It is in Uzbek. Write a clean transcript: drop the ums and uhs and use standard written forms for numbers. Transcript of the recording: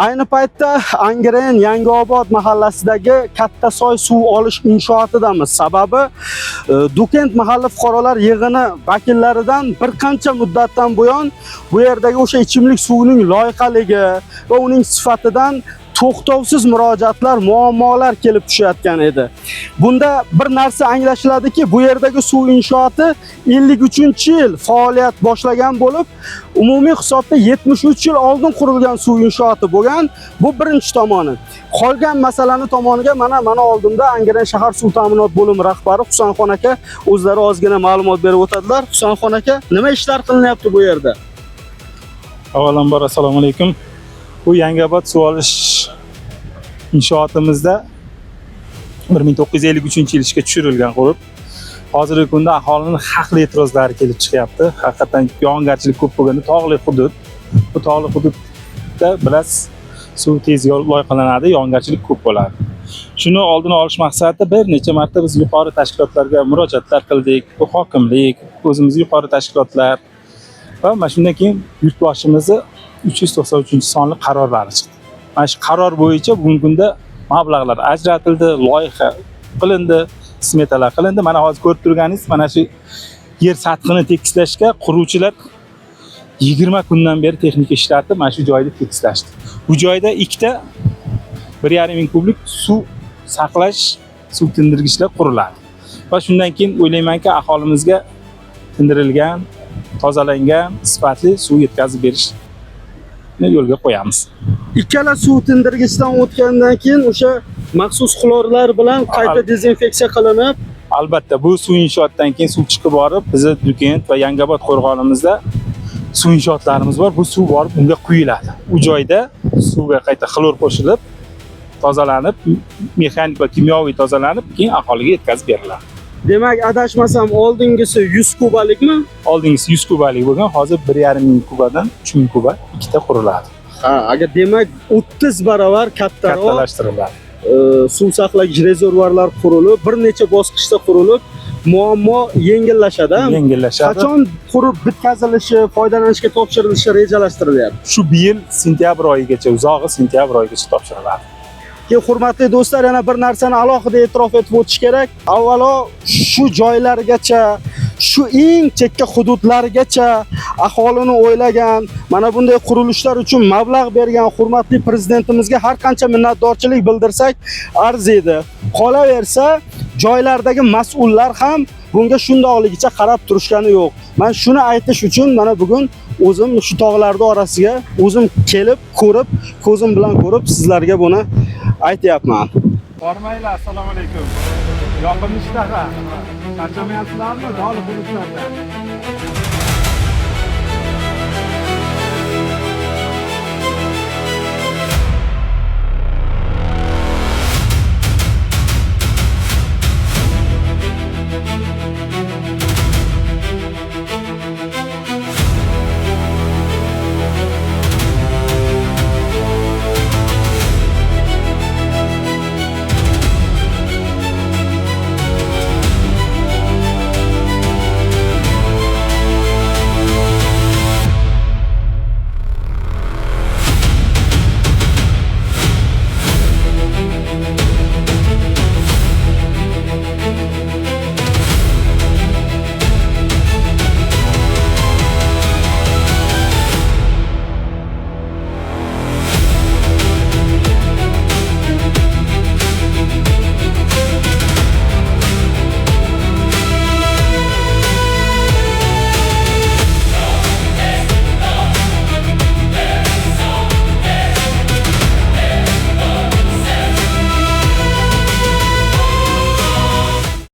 Ayni paytda Angren Yangiobod mahallasidagi Kattasoy suv olish inshootidamiz. Sababi Dukent mahalla fuqarolar yig'ini vakillaridan bir qancha muddatdan buyon bu yerdagi o'sha ichimlik suvining loyihaligi va uning sifatidan to'xtovsiz murojaatlar, muammolar kelib tushayotgan edi. Bunda bir narsa anglashiladiki, bu yerdagi suv inshooti 53-yil faoliyat boshlagan bo'lib, umumiy hisobda 73 yil oldin qurilgan suv inshooti bo'lgan. Bu birinchi tomoni. Qolgan masalani tomoniga mana oldimda Angren shahar suv ta'minot bo'limi rahbari Husanxon aka o'zlari ozgina ma'lumot berib o'tadilar. Husanxon aka, nima ishlar qilinyapti bu yerda? Avvalambor assalomu alaykum. Bu Yangiobod suv olish inshootimizda 1953-yil ishga tushirilgan qurib, hozirgi kunda aholining haqli e'tirozlari kelib chiqyapti. Haqiqatan yog'ingarchilik ko'p bo'lganda tog'li hudud. Bu tog'li hududda bilas suv tez loyihalanadi, yog'ingarchilik ko'p bo'ladi. Shuni oldini olish maqsadida bir necha marta biz yuqori tashkilotlarga murojaatlar qildik. Bu hokimlik, o'zimiz yuqori tashkilotlar va mana shundan keyin yurtboshimizni 393-sonli qarorlari chiqdi. Mana shu qaror bo'yicha bugungi kunda mablag'lar ajratildi, loyiha qilindi, smetalar qilindi. Mana hozir ko'rib turganingiz, mana shu yer sathini tekislashga quruvchilar 20 kundan beri texnika ishlatib, mana shu joyda tekislashdi. Bu joyda ikkita 1,5 ming kublik suv saqlash, suv tindirgichlar quriladi. Va shundan keyin o'ylaymanki, aholimizga tindirilgan, tozalangan, sifatli suv yetkazib berish yo'lga qo'yamiz. Ikkala suv tindirgichdan o'tgandan keyin o'sha maxsus xlorlar bilan qayta dezinfeksiya qilinib, albatta bu suv inshootidan keyin suv chiqib borib, bizni Dukent va Yangiobod qo'rg'onimizda suv inshootlarimiz bor. Bu suv borib unga quyiladi. U joyda suvga qayta xlor qo'shilib, tozalanib, mexanik va kimyoviy tozalanib, keyin aholiga yetkazib beriladi. Demak, adashmasam oldingisi 100 kubalikmi? Oldingisi 100 kubalik bo'lgan, hozir 1,5 ming kubadan 3 ming kuba ikkita quriladi. Ha, agar demak 30 barobar kattalashtiriladi. Suv saqlash rezervuarlar qurilib, bir necha bosqichda qurilib, muammo yengillashadi. Yengillashadi. Qachon qurib bitkazilishi, foydalanishga topshirilishi rejalashtirilyapti? Shu yil sentyabr oyigacha, uzog'i sentyabr oyigacha topshiriladi. Hurmatli do'stlar, yana bir narsani alohida e'tirof etib o'tish kerak. Avvalo shu joylargacha, shu eng chekka hududlargacha aholini o'ylagan, mana bunday qurilishlar uchun mablag' bergan hurmatli prezidentimizga har qancha minnatdorchilik bildirsak arziydi. Qolaversa, joylardagi mas'ullar ham bunga shundoqligicha qarab turishgani yo'q. Men shuni aytish uchun mana bugun o'zim shu tog'larning orasiga o'zim kelib, ko'rib, ko'zim bilan ko'rib sizlarga buni aytyapman. Bormaylar, assalomu alaykum. Yoqimli ishlar. Charchamayapsizlarmi? Doli hududlarda.